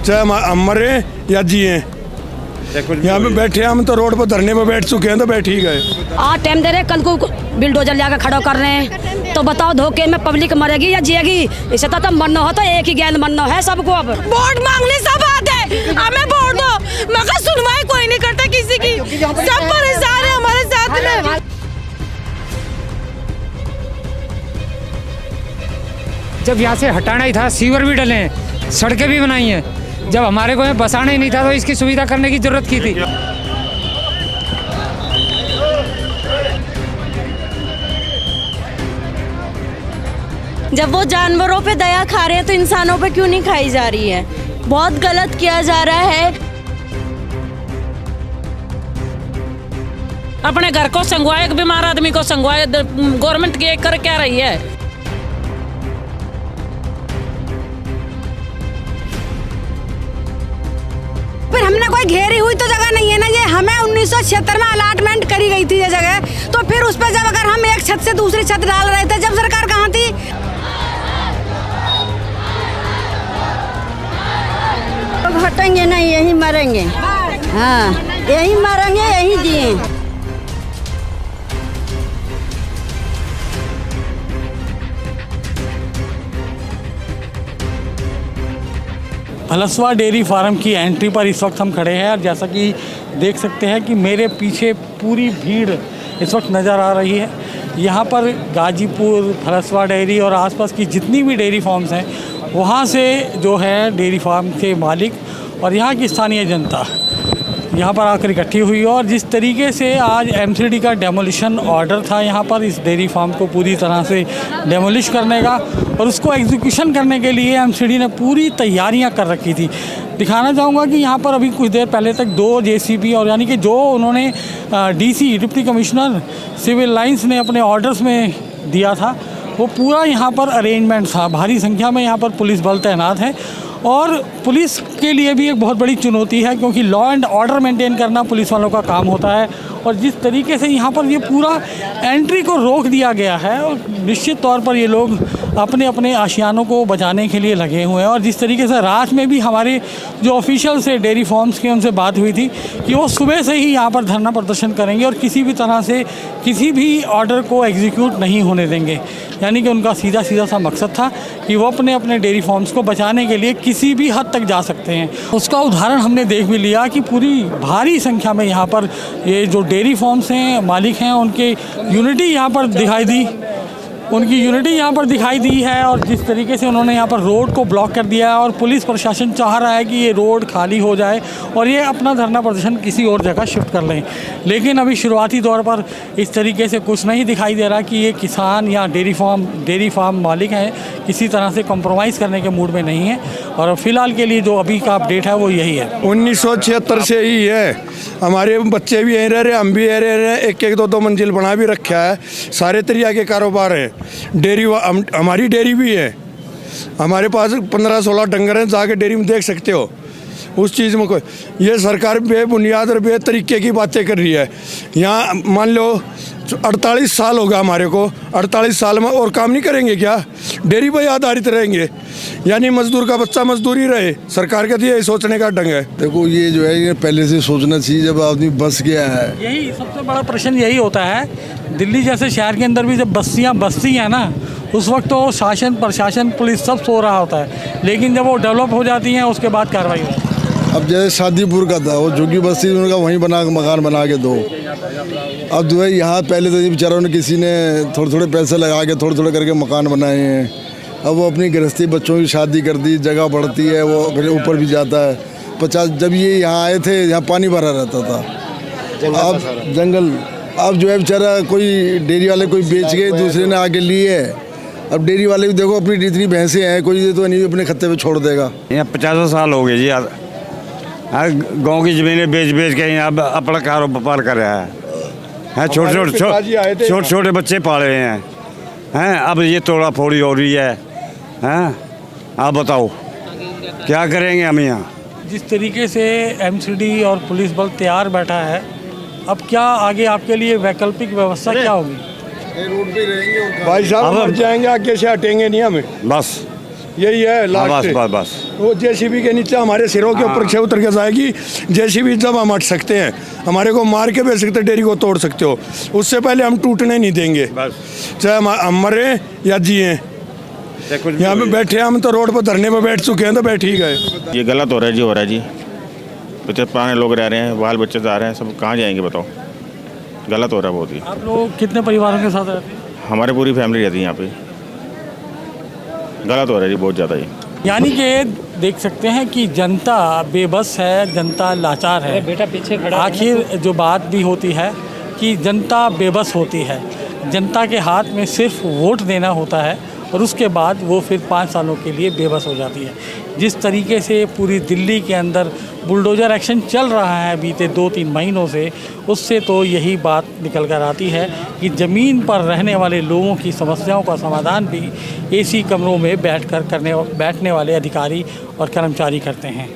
चाहे हम मरे या जिए। यहाँ पे बैठे हम तो रोड पर धरने पर बैठ चुके हैं, तो बैठ ही गए। आज टाइम दे रहे, कल को बिल्डोजर लाकर खड़ा कर रहे हैं, तो बताओ धोखे में पब्लिक मरेगी या जिएगी? इसे तो मरना हो तो एक ही गैंद मरना है सबको। अब वोट मांगने सब आते हैं, हमें वोट दो, मगर सुनवाई कोई नहीं करता किसी की, सब परेशान है हमारे साथ में। जब यहाँ से हटाना ही था, सीवर भी डले हैं, सड़कें भी बनाई हैं, जब हमारे को बसाना ही नहीं था तो इसकी सुविधा करने की जरूरत की थी। जब वो जानवरों पे दया खा रहे हैं तो इंसानों पे क्यों नहीं खाई जा रही है? बहुत गलत किया जा रहा है। अपने घर को संगवाए, एक बीमार आदमी को संगवाए, गवर्नमेंट ये कर क्या रही है? फिर हमने कोई घेरी हुई तो जगह नहीं है ना, ये हमें 1976 में अलाटमेंट करी गई थी ये जगह, तो फिर उस पर जब अगर हम एक छत से दूसरी छत डाल रहे थे, जब सरकार कहाँ थी? लोग हटेंगे नहीं, यही मरेंगे। हाँ, यही मरेंगे, यही जिए। भलसवा डेयरी फार्म की एंट्री पर इस वक्त हम खड़े हैं और जैसा कि देख सकते हैं कि मेरे पीछे पूरी भीड़ इस वक्त नज़र आ रही है। यहाँ पर गाजीपुर, भलसवा डेयरी और आसपास की जितनी भी डेयरी फार्म्स हैं, वहाँ से जो है डेयरी फार्म के मालिक और यहाँ की स्थानीय जनता यहाँ पर आकर इकट्ठी हुई। और जिस तरीके से आज एमसीडी का डेमोलिशन ऑर्डर था यहाँ पर इस डेयरी फार्म को पूरी तरह से डेमोलिश करने का, और उसको एग्जीक्यूशन करने के लिए एमसीडी ने पूरी तैयारियां कर रखी थी। दिखाना चाहूँगा कि यहाँ पर अभी कुछ देर पहले तक 2 जेसीबी और यानी कि जो उन्होंने DC deputy commissioner civil lines ने अपने ऑर्डर्स में दिया था, वो पूरा यहाँ पर अरेंजमेंट था। भारी संख्या में यहाँ पर पुलिस बल तैनात है और पुलिस के लिए भी एक बहुत बड़ी चुनौती है, क्योंकि लॉ एंड ऑर्डर मेंटेन करना पुलिस वालों का काम होता है। और जिस तरीके से यहाँ पर ये पूरा एंट्री को रोक दिया गया है, और निश्चित तौर पर ये लोग अपने अपने आशियानों को बचाने के लिए लगे हुए हैं। और जिस तरीके से रात में भी हमारे जो ऑफिशियल से डेयरी फार्म्स के उनसे बात हुई थी कि वो सुबह से ही यहाँ पर धरना प्रदर्शन करेंगे और किसी भी तरह से किसी भी ऑर्डर को एग्जीक्यूट नहीं होने देंगे। यानी कि उनका सीधा सा मकसद था कि वो अपने अपने डेयरी फार्म्स को बचाने के लिए किसी भी हद तक जा सकते हैं। उसका उदाहरण हमने देख भी लिया कि पूरी भारी संख्या में यहाँ पर ये जो डेयरी फार्म्स हैं, मालिक हैं, उनके यूनिटी यहाँ पर दिखाई दी, उनकी यूनिटी यहाँ पर दिखाई दी है। और जिस तरीके से उन्होंने यहाँ पर रोड को ब्लॉक कर दिया है और पुलिस प्रशासन चाह रहा है कि ये रोड खाली हो जाए और ये अपना धरना प्रदर्शन किसी और जगह शिफ्ट कर लें। लेकिन अभी शुरुआती तौर पर इस तरीके से कुछ नहीं दिखाई दे रहा कि ये किसान या डेयरी फार्म मालिक हैं किसी तरह से कॉम्प्रोमाइज़ करने के मूड में नहीं है। और फिलहाल के लिए जो अभी का अपडेट है वो यही है। 1976 से ही है, हमारे बच्चे भी यहीं रह रहे, हम भी यहीं रह रहे, 1-1, 2-2 मंजिल बना भी रखा है। सारे तरीके के कारोबार है। डेयरी हमारी डेयरी भी है, हमारे पास 15-16 डंगर हैं, जाके डेयरी में देख सकते हो। उस चीज़ में कोई ये सरकार बेबुनियाद और बेतरीके की बातें कर रही है। यहाँ मान लो 48 साल होगा हमारे को, 48 साल में और काम नहीं करेंगे क्या? डेयरी पर आधारित रहेंगे, यानी मजदूर का बच्चा मजदूरी रहे। सरकार का तो यही सोचने का ढंग है। देखो ये जो है ये पहले से सोचना चाहिए जब आदमी बस गया है। यही सबसे बड़ा प्रश्न यही होता है। दिल्ली जैसे शहर के अंदर भी जब बस्तियाँ बसती हैं ना, उस वक्त तो शासन प्रशासन पुलिस सब सो रहा होता है, लेकिन जब वो डेवलप हो जाती हैं उसके बाद कार्रवाई होती है। अब जैसे शादीपुर का था, वो झुग्गी बस्ती उनका वहीं मकान बना के दो। अब जो है यहाँ पहले तो बेचारों ने किसी ने थोड़े पैसे लगा के थोड़े करके मकान बनाए हैं। अब वो अपनी गृहस्थी, बच्चों की शादी कर दी, जगह बढ़ती है, वो ऊपर भी जाता है। 50 जब ये यहाँ आए थे, यहाँ पानी भरा रहता था, अब जंगल। अब जो है बेचारा कोई डेयरी वाले कोई बेच के दूसरे ने आके लिए। अब डेयरी वाले भी देखो अपनी इतनी भैंसें हैं, कोई तो नहीं अपने खत्ते पे छोड़ देगा। यहाँ 50 साल हो गए जी, गांव की ज़मीनें बेच के यहाँ अपना कारोबार कर रहा है। छोटे बच्चे पाले हैं, अब ये तोड़ा फोड़ी हो रही है। आप बताओ क्या करेंगे हम यहाँ? जिस तरीके से एमसीडी और पुलिस बल तैयार बैठा है, अब क्या आगे आपके लिए वैकल्पिक व्यवस्था क्या होगी? भाई साहब मर जाएंगे, आगे से हटेंगे नहीं हमें। बस यही है लास्ट। बस बस वो जेसीबी के नीचे हमारे सिरों के ऊपर से उतर के जाएगी। जेसीबी जब हम हट सकते हैं, हमारे को मार के बेच सकते, डेयरी को तोड़ सकते हो, उससे पहले हम टूटने नहीं देंगे। बस चाहे हम मरे या जिए। यहाँ पे बैठे हम तो रोड पर धरने पर बैठ चुके हैं, तो बैठ ही गए। ये गलत हो रहा है जी, हो रहा है जी। बच्चे पुराने लोग रह रहे हैं, बाल बच्चे जा रहे हैं, सब कहाँ जाएंगे बताओ। गलत हो रहा है बहुत ही। आप लोग कितने परिवारों के साथ रहते हैं? हमारे पूरी फैमिली रहती है यहाँ पे। गलत हो रहा है जी बहुत ज़्यादा ही। यानी कि देख सकते हैं कि जनता बेबस है, जनता लाचार है। बेटा पीछे खड़ा है। आखिर जो बात भी होती है कि जनता बेबस होती है, जनता के हाथ में सिर्फ वोट देना होता है और उसके बाद वो फिर 5 सालों के लिए बेबस हो जाती है। जिस तरीके से पूरी दिल्ली के अंदर बुलडोजर एक्शन चल रहा है बीते 2-3 महीनों से, उससे तो यही बात निकल कर आती है कि ज़मीन पर रहने वाले लोगों की समस्याओं का समाधान भी एसी कमरों में बैठने वाले अधिकारी और कर्मचारी करते हैं,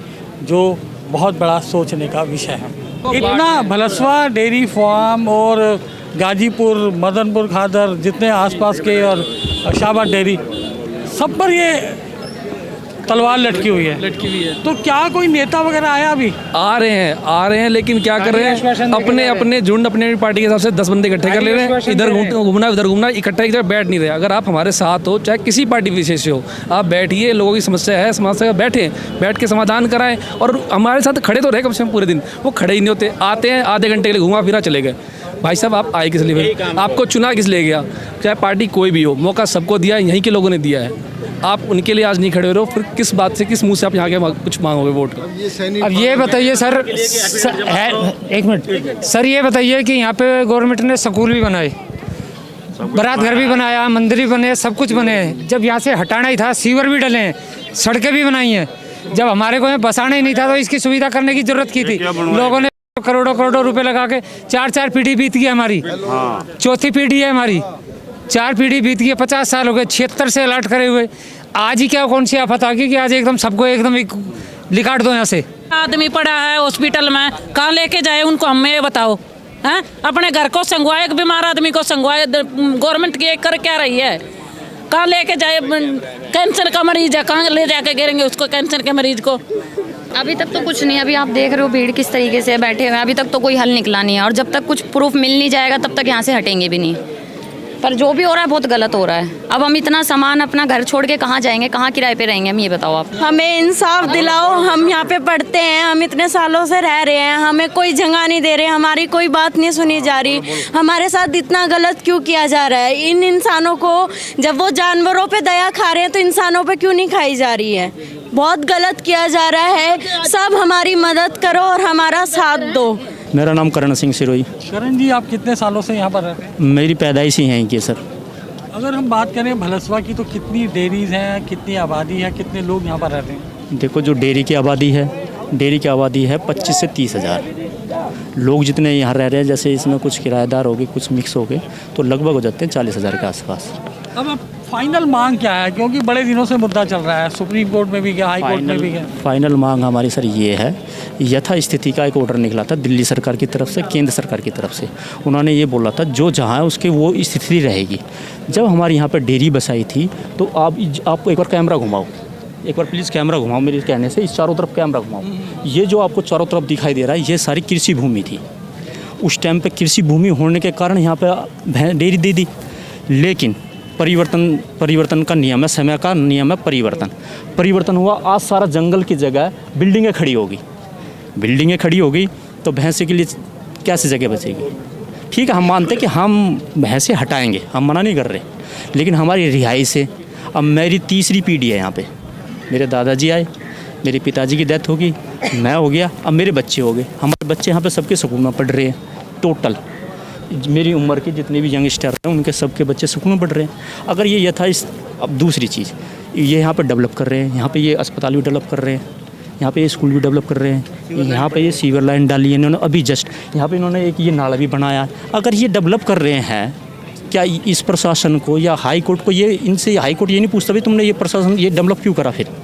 जो बहुत बड़ा सोचने का विषय है। इतना भलसवा डेयरी फार्म और गाजीपुर, मदनपुर खादर, जितने आसपास के और शाहबाद डेयरी, सब पर ये तलवार लटकी हुई है। तो क्या कोई नेता वगैरह आया अभी? आ रहे हैं लेकिन क्या कर रहे हैं, अपने झुंड अपने पार्टी के हिसाब से 10 बंदे इकट्ठे कर ले रहे हैं। इधर घूमना उधर घूमना, इकट्ठा एक जगह बैठ नहीं रहे। अगर आप हमारे साथ हो, चाहे किसी पार्टी विशेष से हो, आप बैठिए, लोगों की समस्या है, समस्या बैठ के समाधान कराएं। और हमारे साथ खड़े तो रहे कम से कम पूरे दिन, वो खड़े ही नहीं होते। आते हैं, आधे घंटे के लिए घुमा फिरा चले गए। भाई साहब आप आए किस लिए? आपको चुना किस ले गया? चाहे पार्टी कोई भी हो, मौका सबको दिया है, यहीं के लोगों ने दिया है। आप उनके लिए आज नहीं खड़े हो रहे हो, फिर किस बात से, किस मुंह से आप यहाँ के कुछ मांगोगे वोट का? अब ये बताइए सर, एक मिनट सर, ये बताइए कि यहाँ पे गवर्नमेंट ने स्कूल भी बनाए, बारात घर भी बनाया, मंदिर भी बने, सब कुछ बने। जब यहाँ से हटाना ही था, सीवर भी डले हैं, सड़कें भी बनाई हैं। जब हमारे को यहाँ बसाना ही नहीं था, तो इसकी सुविधा करने की जरूरत की थी। लोगों ने करोड़ों रुपए लगा के 4 पीढ़ी बीत गई हमारी, 4थी पीढ़ी है हमारी, 4 पीढ़ी बीत गई, 50 साल हो गए, 76 से अलर्ट करे हुए। आज ही क्या कौन सी आफत आ गई कि आज एकदम सबको एकदम लिकाट दो यहाँ से? आदमी पड़ा है हॉस्पिटल में, कहाँ लेके जाए उनको, हमें ये बताओ। हैं अपने घर को संगवाए, एक बीमार आदमी को संगवाए, गवर्नमेंट की कर क्या रही है? कहाँ लेके जाए? कैंसर का मरीज है, कहाँ ले जाके गिरेंगे उसको, कैंसर के मरीज को? अभी तक तो कुछ नहीं। अभी आप देख रहे हो भीड़ किस तरीके से बैठे हुए हैं, अभी तक तो कोई हल निकला नहीं है। और जब तक कुछ प्रूफ मिल नहीं जाएगा, तब तक यहाँ से हटेंगे भी नहीं। पर जो भी हो रहा है बहुत गलत हो रहा है। अब हम इतना सामान अपना घर छोड़ के कहाँ जाएंगे, कहाँ किराए पे रहेंगे, हम ये बताओ आप। हमें इंसाफ दिलाओ। हम यहाँ पे पढ़ते हैं, हम इतने सालों से रह रहे हैं, हमें कोई जगह नहीं दे रहे, हमारी कोई बात नहीं सुनी जा रही। हमारे साथ इतना गलत क्यों किया जा रहा है? इन इंसानों को, जब वो जानवरों पे दया खा रहे हैं, तो इंसानों पे क्यों नहीं खाई जा रही है? बहुत गलत किया जा रहा है। सब हमारी मदद करो और हमारा साथ दो। मेरा नाम करण सिंह सिरोही। करण जी, आप कितने सालों से यहाँ पर रहते हैं? मेरी पैदाइश ही यहीं की सर। अगर हम बात करें भलसवा की, तो कितनी डेयरीज हैं, कितनी आबादी है, कितने लोग यहाँ पर रहते हैं? देखो, जो डेयरी की आबादी है 25 से 30 हज़ार लोग जितने यहाँ रह रहे हैं। जैसे इसमें कुछ किराएदार हो गए, कुछ मिक्स हो गए, तो लगभग हो जाते हैं 40 हज़ार के आसपास। अब फाइनल मांग क्या है? क्योंकि बड़े दिनों से मुद्दा चल रहा है, सुप्रीम कोर्ट में भी गया, हाई कोर्ट में भी गया। फाइनल मांग हमारी सर ये है, यथा स्थिति का एक ऑर्डर निकला था दिल्ली सरकार की तरफ से, केंद्र सरकार की तरफ से। उन्होंने ये बोला था जो जहाँ है उसके वो स्थिति रहेगी। जब हमारे यहाँ पर डेयरी बसाई थी, तो आपको एक बार कैमरा घुमाओ, एक बार प्लीज़ कैमरा घुमाओ मेरे कहने से। इस चारों तरफ कैमरा घुमाओ। ये जो आपको चारों तरफ दिखाई दे रहा है, ये सारी कृषि भूमि थी। उस टाइम पे कृषि भूमि होने के कारण यहाँ पे डेयरी दे दी। लेकिन परिवर्तन का नियम है, समय का नियम है परिवर्तन हुआ। आज सारा जंगल की जगह बिल्डिंगें खड़ी हो गई, तो भैंसे के लिए कैसे जगह बचेगी? ठीक है, हम मानते हैं कि हम भैंसे हटाएंगे, हम मना नहीं कर रहे, लेकिन हमारी रिहाई से अब मेरी 3री पीढ़ी है यहाँ पे। मेरे दादाजी आए, मेरे पिताजी की डेथ होगी, मैं हो गया, अब मेरे बच्चे हो गए। हमारे बच्चे यहाँ पे सबके स्कूल में पढ़ रहे हैं। टोटल मेरी उम्र के जितने भी यंगस्टर हैं, उनके सबके बच्चे स्कूल में पढ़ रहे हैं। अगर ये अब दूसरी चीज़, ये यहाँ पे डेवलप कर रहे हैं, यहाँ पे ये अस्पताल भी डेवलप कर रहे हैं, यहाँ पे ये स्कूल भी डेवलप कर रहे हैं, यहाँ पे ये सीवर लाइन डाली है इन्होंने अभी जस्ट, यहाँ पे इन्होंने एक ये नाला भी बनाया। अगर ये डेवलप कर रहे हैं, क्या इस प्रशासन को या हाई कोर्ट को इनसे हाई कोर्ट ये नहीं पूछता भाई तुमने ये प्रशासन ये डेवलप क्यों करा? फिर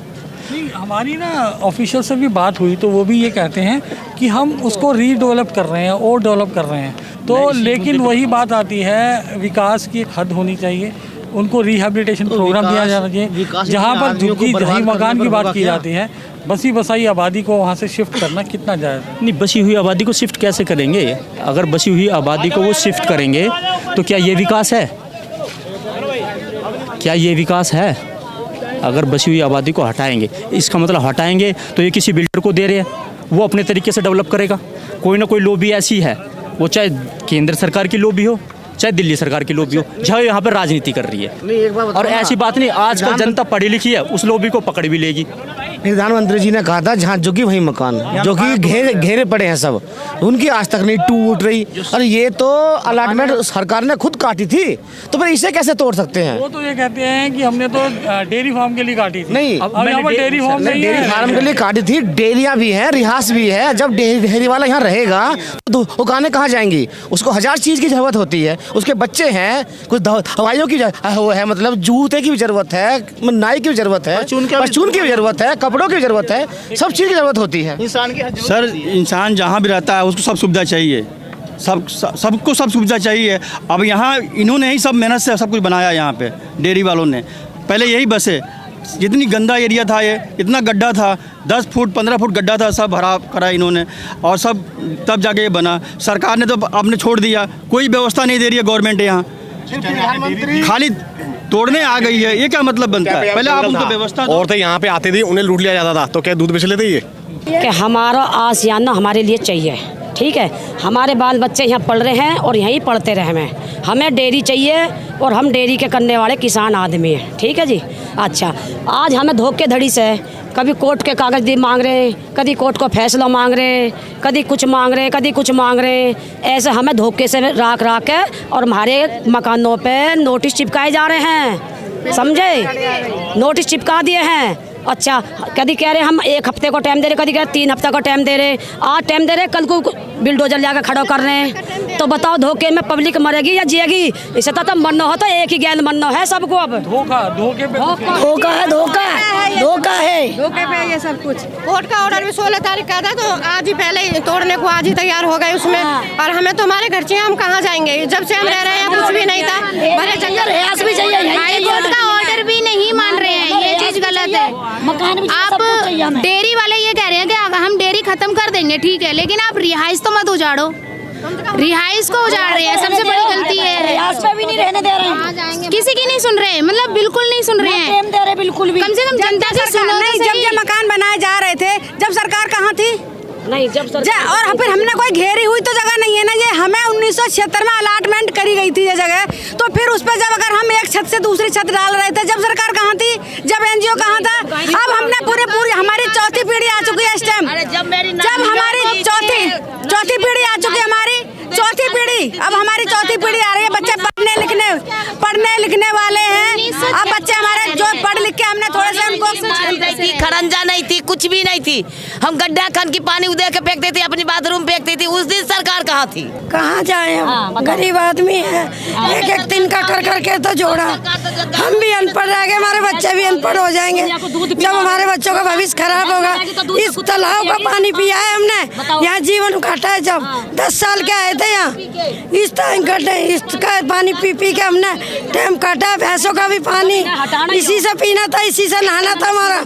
हमारी ना ऑफिशियल से भी बात हुई, तो वो भी ये कहते हैं कि हम उसको रीडेवलप कर रहे हैं और डेवलप कर रहे हैं। तो लेकिन वही बात आती है, विकास की हद होनी चाहिए। उनको रिहैबिलिटेशन प्रोग्राम दिया जाना चाहिए। जहाँ पर झुग्गी जहाँ मकान की बात की जाती है, बसी बसाई आबादी को वहाँ से शिफ्ट करना कितना जायज़? नहीं, बसी हुई आबादी को शिफ्ट कैसे करेंगे? अगर बसी हुई आबादी को वो शिफ्ट करेंगे तो क्या ये विकास है? क्या ये विकास है? अगर बसी हुई आबादी को हटाएंगे, इसका मतलब हटाएंगे तो ये किसी बिल्डर को दे रहे हैं, वो अपने तरीके से डेवलप करेगा। कोई ना कोई लॉबी ऐसी है, वो चाहे केंद्र सरकार की लॉबी हो चाहे दिल्ली सरकार की लॉबी हो, जहाँ यहाँ पर राजनीति कर रही है। और ऐसी बात नहीं, आजकल जनता पढ़ी लिखी है, उस लॉबी को पकड़ भी लेगी। प्रधानमंत्री जी ने कहा था जहाँ झुग्गी वहीं मकान, जो कि घेरे पड़े हैं सब, उनकी आज तक नहीं टूट रही। और ये तो अलाटमेंट सरकार ने खुद काटी थी, तो फिर इसे कैसे तोड़ सकते हैं? वो तो ये कहते हैं कि हमने तो डेयरी फार्म के लिए काटी थी। नहीं, डेयरी फार्म के लिए काटी थी। डेयरियाँ भी हैं, रिहास भी है। जब डेयरी वाला यहाँ रहेगा तो दुकानें कहाँ जाएंगी? उसको 1000 चीज़ की जरूरत होती है। उसके बच्चे हैं, कुछ दवाइयों की वो है, मतलब जूते की भी जरूरत है, नाई की भी जरूरत है, परचून की भी जरूरत है, कपड़ों की जरूरत है, सब चीज़ की जरूरत होती है इंसान की। सर, इंसान जहाँ भी रहता है उसको सब सुविधा चाहिए, सबको सब सुविधा चाहिए। अब यहाँ इन्होंने ही सब मेहनत से सब कुछ बनाया। यहाँ पे डेयरी वालों ने पहले यही बसे, जितनी गंदा एरिया था, ये इतना गड्ढा था, 10 फुट 15 फुट गड्ढा था, सब भरा करा इन्होंने और सब तब जाके ये बना। सरकार ने तो आपने छोड़ दिया, कोई व्यवस्था नहीं दे रही है गवर्नमेंट यहाँ, खाली तोड़ने आ गई है। ये क्या मतलब बनता है? पहले आप उनको व्यवस्था और तो यहाँ पे आते थे, उन्हें लूट लिया जाता था, तो क्या दूध बेच लेते? ये कि हमारा आसियाना हमारे लिए चाहिए, ठीक है। हमारे बाल बच्चे यहाँ पढ़ रहे हैं और यहीं पढ़ते रहे हमें डेयरी चाहिए और हम डेयरी के करने वाले किसान आदमी हैं, ठीक है जी। अच्छा, आज हमें धोखेधड़ी से कभी कोर्ट के कागज दी मांग रहे, कभी कोर्ट को फैसला मांग रहे, कभी कुछ मांग रहे, कभी कुछ मांग रहे। ऐसे हमें धोखे से राख के और हमारे मकानों पे नोटिस चिपकाए जा रहे हैं, समझे? नोटिस चिपका दिए हैं। अच्छा, कभी कह रहे हम 1 हफ्ते को टाइम दे रहे, कभी कह रहे 3 हफ्ते का टाइम दे रहे। आज टाइम दे रहे, कल को बिल्डोजर लाकर खड़ा कर रहे हैं। तो बताओ, धोखे में पब्लिक मरेगी या जिएगी? इसे तो मरना हो तो एक ही गैल मरना है सबको। अब धोखा है, धोखा है, धोखे पे ये सब कुछ। कोर्ट का ऑर्डर भी 16 तारीख का था, तो आज ही पहले तोड़ने को आज ही तैयार हो गए उसमें। और हमें तो हमारे घर चाहिए, हम कहाँ जाएंगे? जब से हम रह रहे हैं कुछ भी नहीं था। भले जंगल भी चाहिए, हाई कोर्ट का ऑर्डर भी नहीं मान रहे हैं, ये चीज गलत है। आप डेयरी वाले ये कह रहे हैं कि हम डेयरी खत्म कर देंगे, ठीक है, लेकिन आप रिहाइश तो मत उजाड़ो। रिहाइश को उजाड़ रहे हैं, सबसे बड़ी गलती है। रिहाइश पे भी नहीं रहने दे रहे हैं, किसी की नहीं सुन रहे, मतलब बिल्कुल नहीं सुन रहे हैं, बिल्कुल भी। कम से कम जनता की सुनो। जब ये मकान बनाए जा रहे थे, जब सरकार कहाँ थी? नहीं, जब और फिर हमने कोई घेरी हुई तो जगह नहीं है ना। ये हमें 1976 में अलाटमेंट करी गई थी ये जगह, तो फिर उस पर जब अगर हम एक छत से दूसरी छत डाल रहे थे, जब सरकार कहाँ थी? जब एनजीओ कहाँ था? अब हमने पूरी हमारी चौथी पीढ़ी आ चुकी है इस टाइम। जब हमारी चौथी पीढ़ी आ चुकी है, हमारी चौथी पीढ़ी, अब हमारी चौथी पीढ़ी आ रही है। बच्चे पढ़ने लिखने वाले हैं। अब बच्चे हमारे जो पढ़ लिख के हमने थोड़े से उनको खरंजा नहीं थी, कुछ भी नहीं थी। हम गड्ढा खन की पानी उदे के फेंकते थे, अपनी बाथरूम फेंकते थे। उस दिन सरकार कहाँ थी? कहाँ जाए हम? गरीब आदमी है, एक दिन का कर करके तो जोड़ा। हम भी अनपढ़ रह गए, हमारे बच्चे भी अनपढ़ हो जाएंगे। जब हमारे बच्चों का भविष्य खराब होगा। इस तालाब का पानी पिया है हमने, यहाँ जीवन काटा है। जब 10 साल के आए थे यहाँ, इस टाइम कटे, इसका पानी पी पी के हमने टाइम काटा। भैंसों का भी पानी इसी से पीना था, इसी से नहाना था हमारा।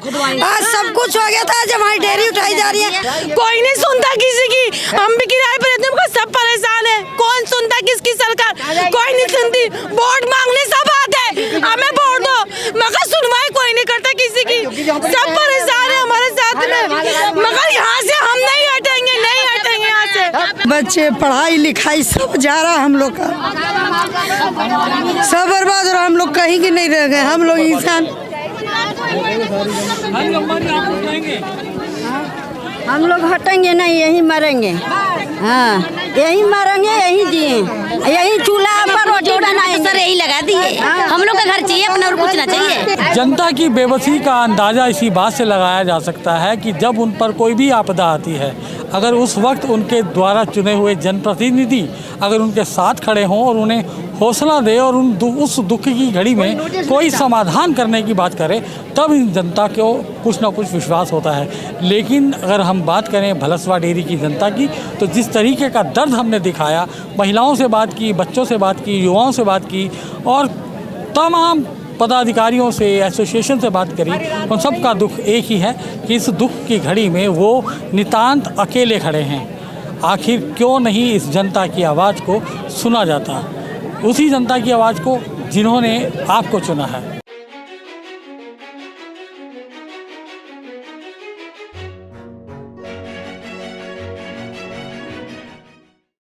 आज सब कुछ हो गया था, आज हमारी डेयरी उठाई जा रही है। कोई नहीं सुनता किसी की, हम भी किराए पर रहते हैं, सब परेशान है। कौन सुनता किसकी सरकार? कोई नहीं सुनती। वोट मांगने सब आते हैं, हमें वोट दो, मगर सुनवाई कोई नहीं करता किसी की। सब परेशान है हमारे साथ में, मगर यहाँ से हम नहीं हटेंगे, नहीं हटेंगे यहाँ से। बच्चे पढ़ाई लिखाई सब जा रहा, हम लोग का सब बर्बाद हो रहा। हम लोग कहीं की नहीं रह गए, हम लोग इंसान। हम लोग हटेंगे नहीं, यहीं मरेंगे। हाँ, यहीं मरेंगे, यहीं जिए, यहीं चूल्हा पर रोटी बनाएंगे। सर यही लगा दिए, हम लोग का घर चाहिए अपना, और कुछ ना चाहिए। जनता की बेबसी का अंदाज़ा इसी बात से लगाया जा सकता है कि जब उन पर कोई भी आपदा आती है, अगर उस वक्त उनके द्वारा चुने हुए जनप्रतिनिधि अगर उनके साथ खड़े हों और उन्हें हौसला दे और उस दुख की घड़ी में कोई समाधान करने की बात करे, तब इन जनता को कुछ ना कुछ विश्वास होता है। लेकिन अगर हम बात करें भलसवा डेयरी की जनता की, तो जिस तरीके का दर्द हमने दिखाया, महिलाओं से बात की, बच्चों से बात की, युवाओं से बात की और तमाम पदाधिकारियों से, एसोसिएशन से बात करी, उन सबका दुख एक ही है कि इस दुख की घड़ी में वो नितांत अकेले खड़े हैं। आखिर क्यों नहीं इस जनता की आवाज़ को सुना जाता, उसी जनता की आवाज़ को जिन्होंने आपको चुना है।